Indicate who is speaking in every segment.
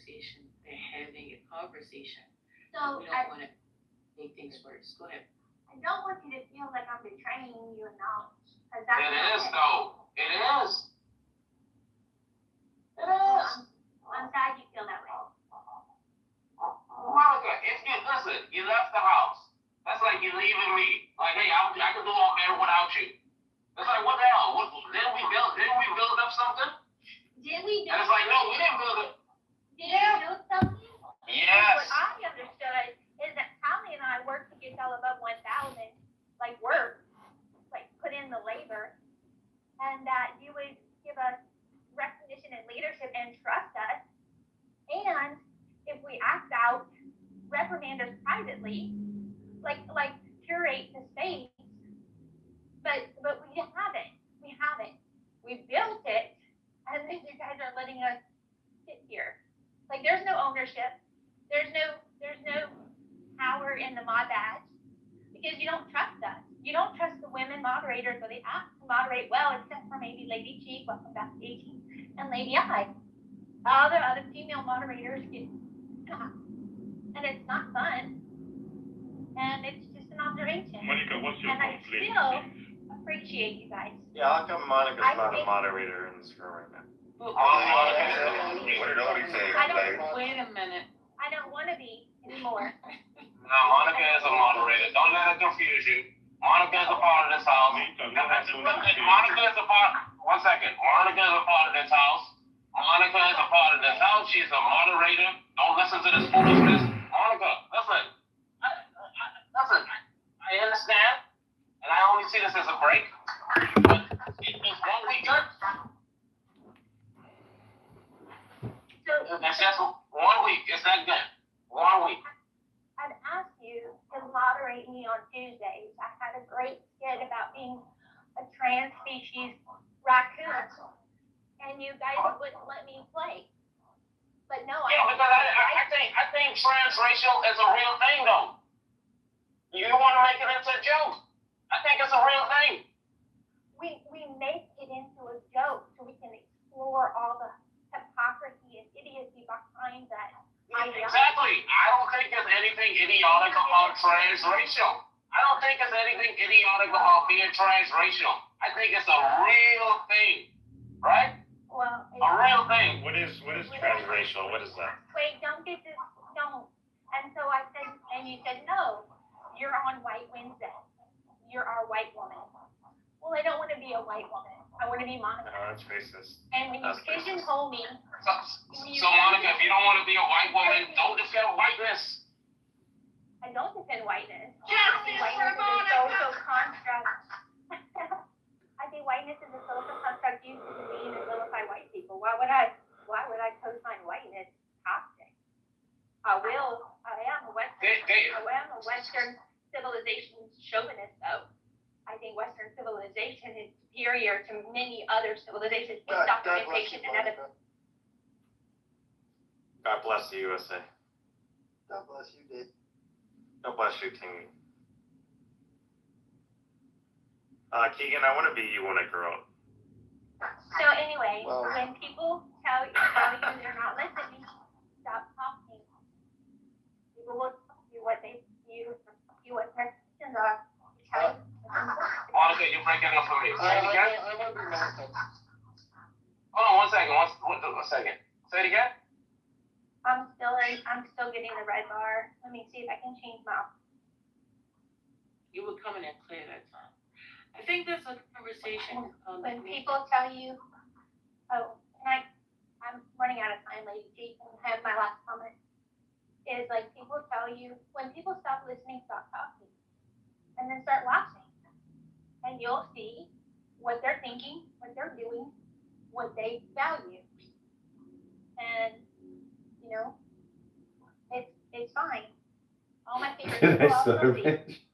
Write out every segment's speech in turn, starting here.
Speaker 1: conversation. They're having a conversation.
Speaker 2: So
Speaker 1: We don't want to make things worse. Go ahead.
Speaker 2: I don't want you to feel like I'm betraying you and knowledge. Because
Speaker 3: It is though. It is. It is.
Speaker 2: I'm sad you feel that way.
Speaker 3: Monica, if you listen, you left the house. That's like you leaving me. Like, hey, I can do all better without you. It's like, what the hell? Didn't we build up something?
Speaker 2: Did we do?
Speaker 3: And it's like, no, we didn't build it.
Speaker 2: Did you do something?
Speaker 3: Yes.
Speaker 2: What I understood is that Callie and I worked to get y'all above 1,000, like work, like put in the labor, and that you would give us recognition and leadership and trust us. And if we act out, reprimand us privately, like curate the space. But we haven't. We haven't. We built it, and then you guys are letting us sit here. Like there's no ownership. There's no power in the mod badge because you don't trust us. You don't trust the women moderators, or they act to moderate well, except for maybe Lady Chief, welcome back to 18, and Lady I. All the other female moderators get and it's not fun. And it's just an observation.
Speaker 4: Monica, what's your
Speaker 2: And I
Speaker 4: complaint?
Speaker 2: still appreciate you guys.
Speaker 5: Yeah, how come Monica's not a moderator in this room right now?
Speaker 1: Wait a minute.
Speaker 2: I don't want to be anymore.
Speaker 3: No, Monica is a moderator. Don't let it confuse you. Monica is a part of this house. Monica is a part. One second. Monica is a part of this house. Monica is a part of this house. She's a moderator. Don't listen to this foolishness. Monica, listen. Listen. I understand, and I only see this as a break. But it's 1 week.
Speaker 2: So
Speaker 3: It's just 1 week. It's that good. 1 week.
Speaker 2: I'd asked you to moderate me on Tuesdays. I had a great skit about being a trans species raccoon, and you guys wouldn't let me play. But no,
Speaker 3: Yeah, because I think transracial is a real thing, though. You want to make it into a joke. I think it's a real thing.
Speaker 2: we make it into a joke so we can explore all the hypocrisy and idiocy behind that.
Speaker 3: Exactly. I don't think there's anything idiotic about transracial. I don't think there's anything idiotic about being transracial. I think it's a real thing, right?
Speaker 2: Well,
Speaker 3: A real thing.
Speaker 5: What is transracial? What is that?
Speaker 2: wait, don't get this, don't. And so I said, and you said, no, you're on White Wednesday. You're our white woman. Well, I don't want to be a white woman. I want to be Monica.
Speaker 5: No, that's racist.
Speaker 2: And when you
Speaker 5: That's racist.
Speaker 2: pigeonhole me,
Speaker 3: So Monica, if you don't want to be a white woman, don't defend whiteness.
Speaker 2: I don't defend whiteness.
Speaker 3: Justice
Speaker 2: Whiteness
Speaker 3: for
Speaker 2: is a
Speaker 3: Monica.
Speaker 2: social construct. I think whiteness is a social construct used to demean and vilify white people. Why would I co-sign whiteness? Toxic. I am a Western civilization chauvinist, though. I think Western civilization is superior to many other civilizations with documentation and evidence.
Speaker 5: God bless the USA.
Speaker 6: God bless you, Dave.
Speaker 5: God bless you, Tingy. Keegan, I want to be you when I grow up.
Speaker 2: So anyway,
Speaker 6: Well-
Speaker 2: when people tell you they're not listening, stop talking. People will tell you what their questions are.
Speaker 3: Monica, you're breaking up for me. Say it again.
Speaker 6: I want to be Monica.
Speaker 3: Hold on 1 second. One second. Say it again.
Speaker 2: I'm still getting the red bar. Let me see if I can change my.
Speaker 1: You were coming in clear that time. I think that's a conversation.
Speaker 2: When people tell you, oh, I'm running out of time, Lady G, and I have my last comment. Is like people tell you, when people stop listening, stop talking, and then start watching, and you'll see what they're thinking, what they're doing, what they value, and it's fine. All my favorite people are guilty.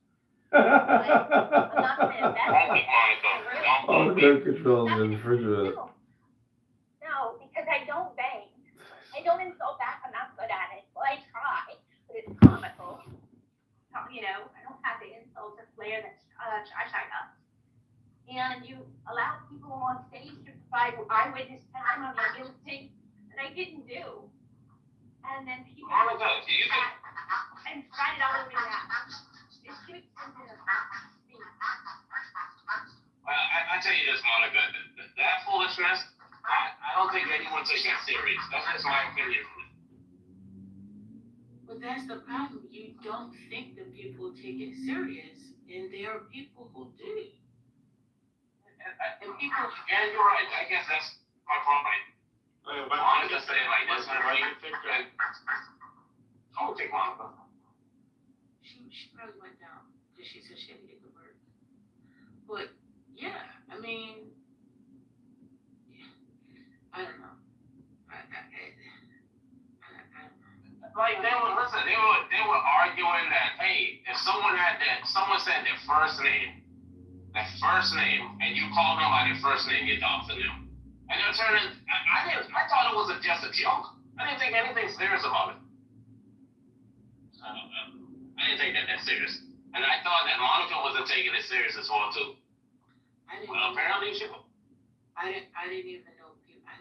Speaker 2: I'm not gonna invest
Speaker 3: Don't be
Speaker 2: in
Speaker 3: Monica.
Speaker 2: that.
Speaker 3: Don't be.
Speaker 7: Air control in the refrigerator.
Speaker 2: No, because I don't bang. I don't insult back. I'm not good at it. Well, I try, but it's comical. I don't have the insult or flair that's Shashaga. And you allow people on stage to provide eyewitness testimony of things that I didn't do. and then people
Speaker 3: Monica, do you think?
Speaker 2: and write it all over that. It's too expensive to speak.
Speaker 3: I tell you this, Monica, that foolishness, I don't think anyone takes it serious. That's just my opinion.
Speaker 1: But that's the problem. You don't think that people take it serious, and there are people who do. And people.
Speaker 3: And you're right. I guess that's my point. Monica said like this. I don't think Monica.
Speaker 1: She probably went down because she said she had to get to work. But yeah, I mean, I don't know. I don't know.
Speaker 3: Like they were arguing that hey, if someone said their first name, and you called them by their first name, you're doxing them. And they're turning. I thought it was just a joke. I didn't think anything serious about it. I didn't take that serious. And I thought that Monica wasn't taking it serious as well too. Well, apparently she was.
Speaker 1: I didn't even know people. I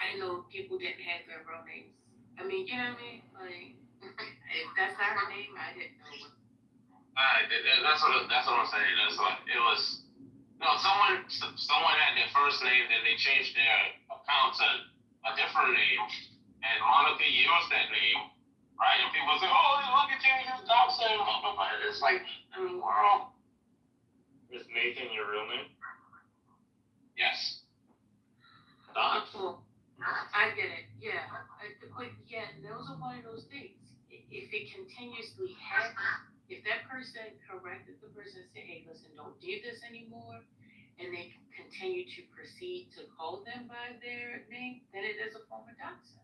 Speaker 1: didn't know people didn't have their real names. I mean, you know what I mean? Like, if that's not her name, I didn't know.
Speaker 3: That's what I'm saying. That's like it was. No, someone had their first name, then they changed their account to a different name, and Monica used that name, right? And people say, "Oh, look at you, you're doxing." It's like, in the world.
Speaker 5: Is Nathan your real name?
Speaker 3: Yes.
Speaker 1: Well, I get it. Yeah, but yeah, those are one of those things. If it continuously happens, if that person corrected the person and said, hey, listen, don't do this anymore, and they continue to proceed to call them by their name, then it is a form of doxing.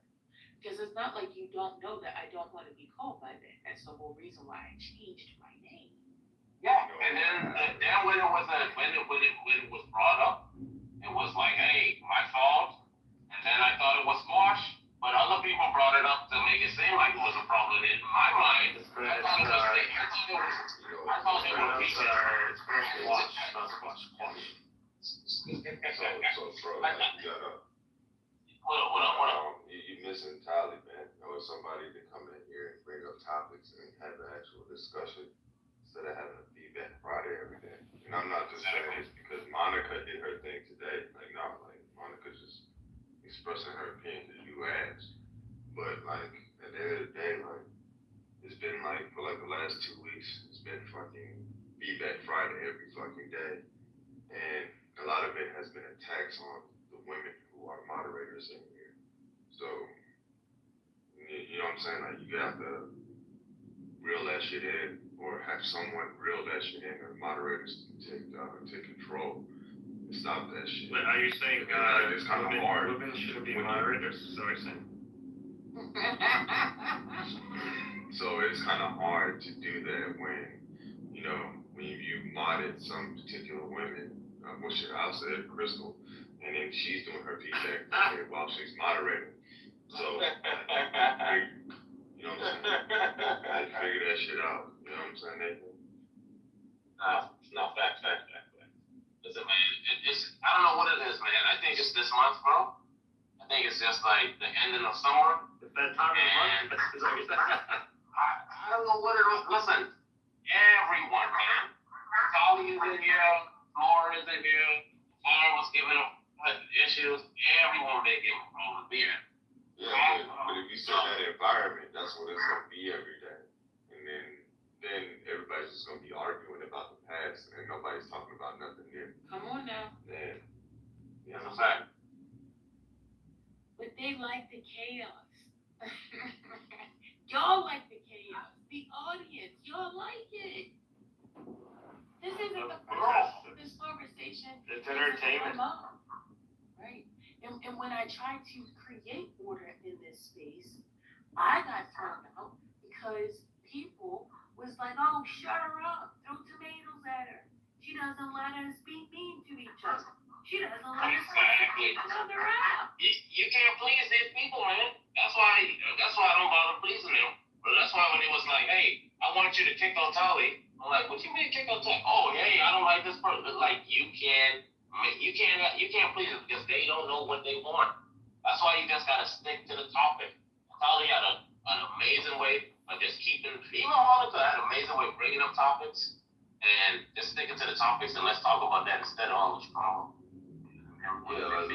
Speaker 1: Because it's not like you don't know that I don't want to be called by that. That's the whole reason why I changed my name.
Speaker 3: Yeah, and then when it was brought up, it was like, hey, my fault. And then I thought it was squash, but other people brought it up to make it seem like it was a problem. In my mind, I thought it was.
Speaker 4: You missing entirely, man. I want somebody to come in here and bring up topics and have an actual discussion instead of having a feedback Friday every day. And I'm not just saying this because Monica did her thing today. Like, no, like Monica's just expressing her opinion that you asked. But like at the end of the day, like it's been like for like the last 2 weeks, it's been fucking feedback Friday every fucking day. And a lot of it has been attacks on the women who are moderators in here. So you know what I'm saying? Like you have to reel that shit in or have someone reel that shit in or moderators take control. Stop that shit.
Speaker 5: But are you saying
Speaker 4: it's kind of hard?
Speaker 5: Women shouldn't be moderators? Is that what you're saying?
Speaker 4: So it's kind of hard to do that when, you know, when you modded some particular women, I'll say Crystal, and then she's doing her feedback while she's moderating. So, you know what I'm saying? I figure that shit out. You know what I'm saying, Nathan?
Speaker 3: No, fact. Listen, man, I don't know what it is, man. I think it's this month, bro. I think it's just like the ending of summer.
Speaker 5: It's that time of the month. Is that what you're saying?
Speaker 3: I don't know what it is. Listen, everyone, man. Tali is in here. Laura is in here. Laura was giving up issues. Everyone making problems here.
Speaker 4: Yeah, but if you set that environment, that's what it's gonna be every day. And then everybody's just gonna be arguing about the past and nobody's talking about nothing new.
Speaker 1: Come on now.
Speaker 4: Then, you know
Speaker 3: That's a
Speaker 4: what I'm
Speaker 3: fact.
Speaker 4: saying?
Speaker 1: But they like the chaos. Y'all like the chaos. The audience, y'all like it. This isn't the first this conversation.
Speaker 5: It's entertainment.
Speaker 1: Right. And when I tried to create order in this space, I got thrown out because people was like, oh, shut her up. Throw tomatoes at her. She doesn't let us be mean to each other. She doesn't let us
Speaker 3: Exactly.
Speaker 1: each other out.
Speaker 3: You can't please these people, man. That's why I don't bother pleasing them. But that's why when it was like, hey, I want you to kick on Tali, I'm like, what you mean kick on Tali? Oh, hey, I don't like this person. Like you can't please them because they don't know what they want. That's why you just gotta stick to the topic. Tali had on topics and just sticking to the topics and let's talk about that instead of all this drama.
Speaker 4: Yeah, like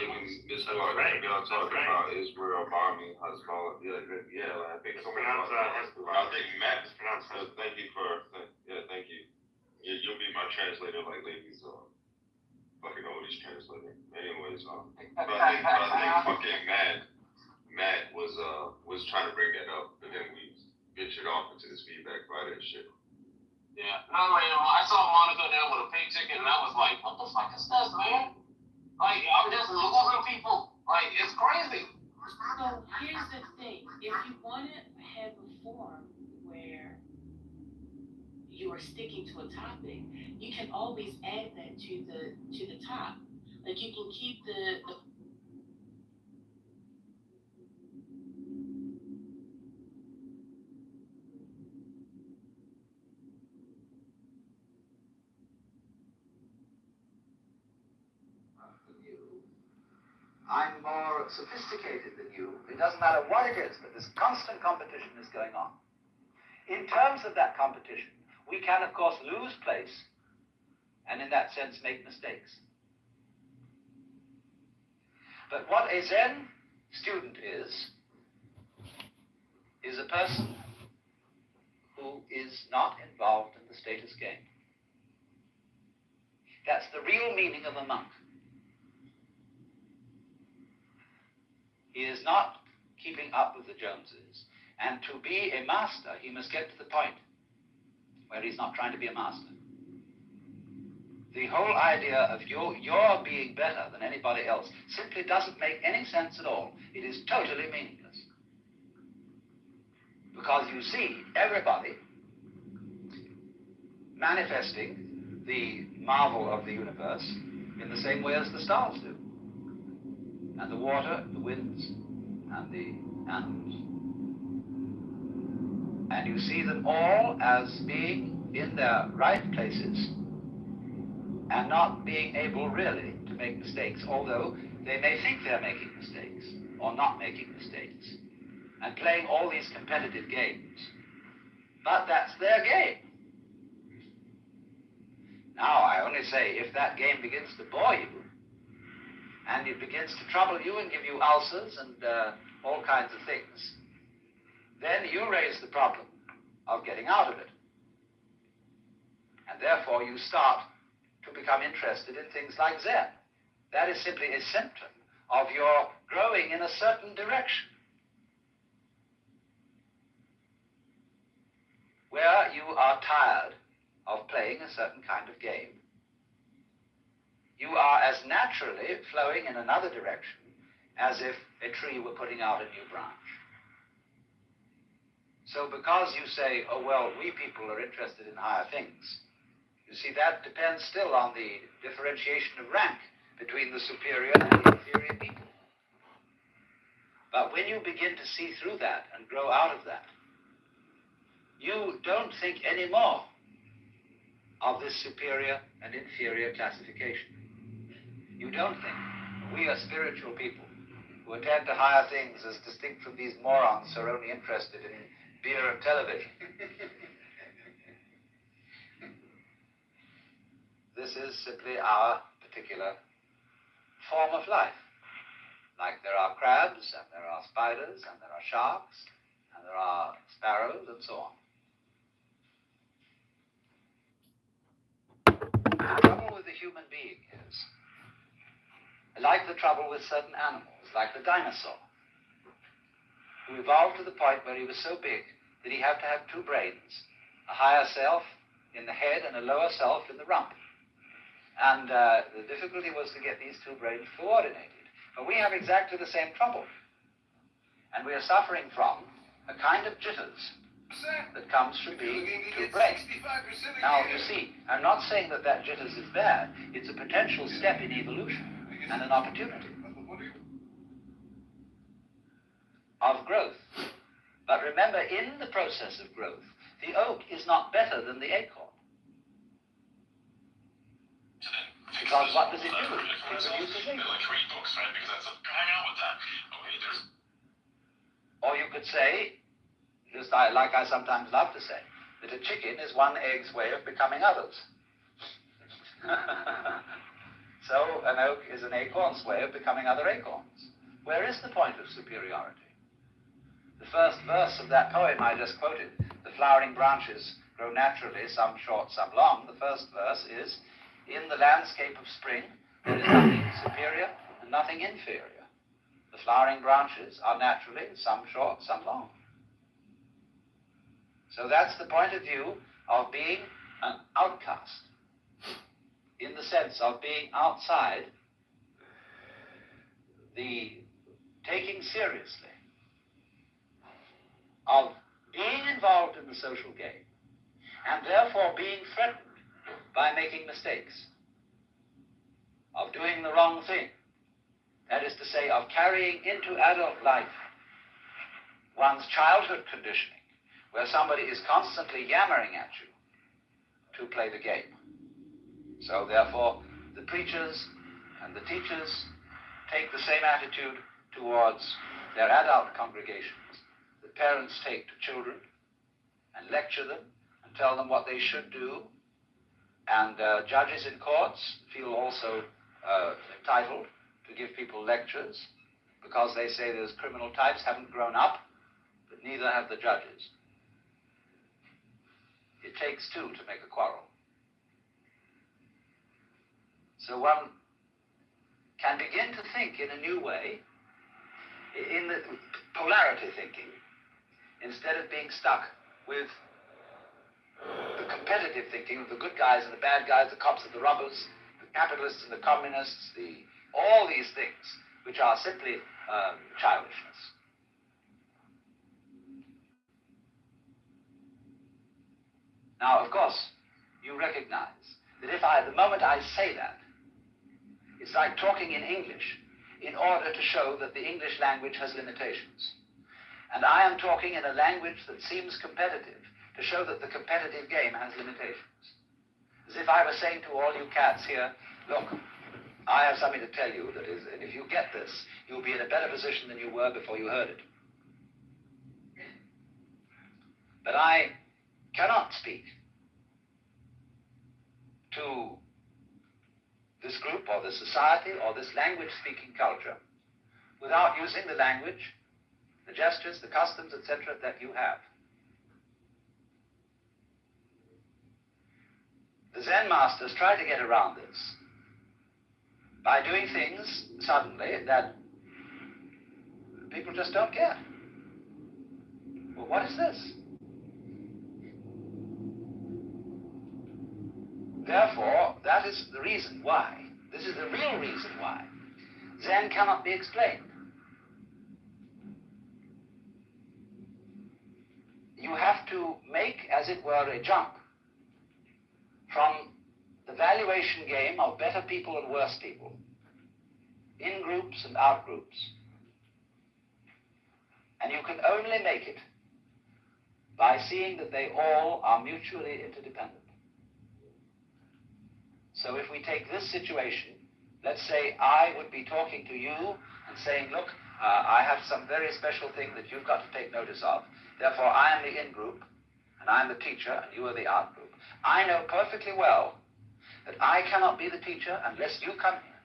Speaker 4: Miss Clark, like y'all talking about Israel bombing Hezbollah. Yeah, like I think someone else. I think Matt is pronounced. Thank you. Yeah, you'll be my translator, like ladies. Fucking always translator. Anyways, but I think fucking Matt was trying to bring that up, but then we ventured off into this feedback Friday and shit.
Speaker 3: Yeah, no, like, I saw Monica there with a pink ticket, and I was like, what the fuck is this, man? Like, I'm just losing people. Like, it's crazy.
Speaker 1: So here's the thing, if you want to have a forum where you are sticking to a topic, you can always add that to the top. Like you can keep the
Speaker 7: I'm more sophisticated than you. It doesn't matter what it is, but this constant competition is going on. In terms of that competition, we can, of course, lose place and in that sense make mistakes. But what a Zen student is a person who is not involved in the status game. That's the real meaning of a monk. He is not keeping up with the Joneses. And to be a master, he must get to the point where he's not trying to be a master. The whole idea of your being better than anybody else simply doesn't make any sense at all. It is totally meaningless. Because you see everybody manifesting the marvel of the universe in the same way as the stars do. And the water, the winds, and the animals. And you see them all as being in their right places and not being able really to make mistakes, although they may think they're making mistakes or not making mistakes and playing all these competitive games. But that's their game. Now, I only say if that game begins to bore you, and it begins to trouble you and give you ulcers and all kinds of things, then you raise the problem of getting out of it. And therefore you start to become interested in things like Zen. That is simply a symptom of your growing in a certain direction, where you are tired of playing a certain kind of game. You are as naturally flowing in another direction as if a tree were putting out a new branch. So because you say, oh, well, we people are interested in higher things, you see, that depends still on the differentiation of rank between the superior and the inferior people. But when you begin to see through that and grow out of that, you don't think anymore of this superior and inferior classification. You don't think. We are spiritual people who attend to higher things as distinct from these morons who are only interested in beer and television. This is simply our particular form of life. Like there are crabs, and there are spiders, and there are sharks, and there are sparrows, and so on. The trouble with the human being is, like the trouble with certain animals, like the dinosaur, who evolved to the point where he was so big that he had to have two brains, a higher self in the head and a lower self in the rump. And the difficulty was to get these two brains coordinated. But we have exactly the same trouble. And we are suffering from a kind of jitters that comes from being two brains. Now, you see, I'm not saying that that jitters is bad. It's a potential step in evolution and an opportunity of growth. But remember, in the process of growth, the oak is not better than the acorn. Because what does it do? It produces acorn. Or you could say, just like I sometimes love to say, that a chicken is one egg's way of becoming others. So an oak is an acorn's way of becoming other acorns. Where is the point of superiority? The first verse of that poem I just quoted, the flowering branches grow naturally, some short, some long. The first verse is, in the landscape of spring, there is nothing superior and nothing inferior. The flowering branches are naturally, some short, some long. So that's the point of view of being an outcast, in the sense of being outside the taking seriously of being involved in the social game, and therefore being threatened by making mistakes, of doing the wrong thing. That is to say, of carrying into adult life one's childhood conditioning, where somebody is constantly yammering at you to play the game. So therefore, the preachers and the teachers take the same attitude towards their adult congregations that parents take to children, and lecture them and tell them what they should do. And judges in courts feel also entitled to give people lectures because they say those criminal types haven't grown up, but neither have the judges. It takes two to make a quarrel. So one can begin to think in a new way, in the polarity thinking, instead of being stuck with the competitive thinking of the good guys and the bad guys, the cops and the robbers, the capitalists and the communists, all these things, which are simply childishness. Now, of course, you recognize that if the moment I say that, it's like talking in English in order to show that the English language has limitations. And I am talking in a language that seems competitive to show that the competitive game has limitations. As if I were saying to all you cats here, look, I have something to tell you that is, and if you get this, you'll be in a better position than you were before you heard it. But I cannot speak to this group or this society or this language-speaking culture without using the language, the gestures, the customs, etc. that you have. The Zen masters try to get around this by doing things suddenly that people just don't get. Well, what is this? Therefore, that is the reason why, this is the real reason why, Zen cannot be explained. You have to make, as it were, a jump from the valuation game of better people and worse people, in groups and out groups. And you can only make it by seeing that they all are mutually interdependent. So if we take this situation, let's say I would be talking to you and saying, look, I have some very special thing that you've got to take notice of. Therefore, I am the in-group, and I'm the teacher, and you are the out-group. I know perfectly well that I cannot be the teacher unless you come here.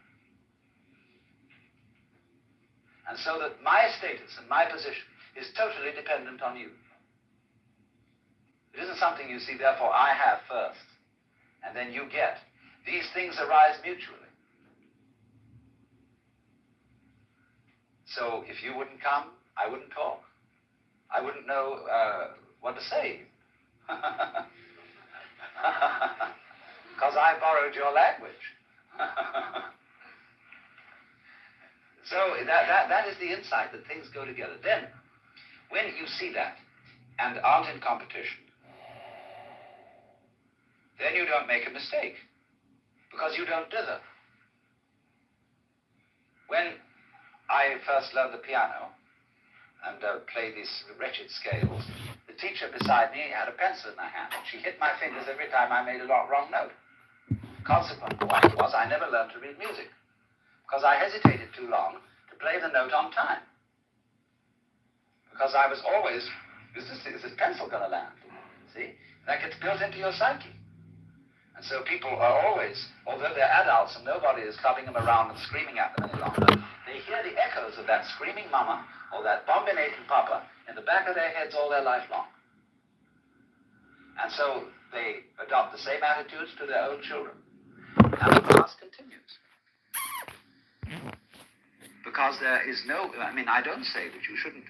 Speaker 7: And so that my status and my position is totally dependent on you. It isn't something you see, therefore, I have first, and then you get. These things arise mutually. So if you wouldn't come, I wouldn't talk. I wouldn't know what to say. Because I borrowed your language. So that is the insight that things go together. Then, when you see that and aren't in competition, then you don't make a mistake. Because you don't dither. When I first learned the piano and played these wretched scales, the teacher beside me had a pencil in her hand. She hit my fingers every time I made a wrong note. Consequent point was I never learned to read music because I hesitated too long to play the note on time. Because I was always, is this pencil going to land? See? That gets built into your psyche. And so people are always, although they're adults and nobody is clubbing them around and screaming at them any longer, they hear the echoes of that screaming mama or that bombinating papa in the back of their heads all their life long. And so they adopt the same attitudes to their own children. And the past continues. Because there is no, I mean, I don't say that you shouldn't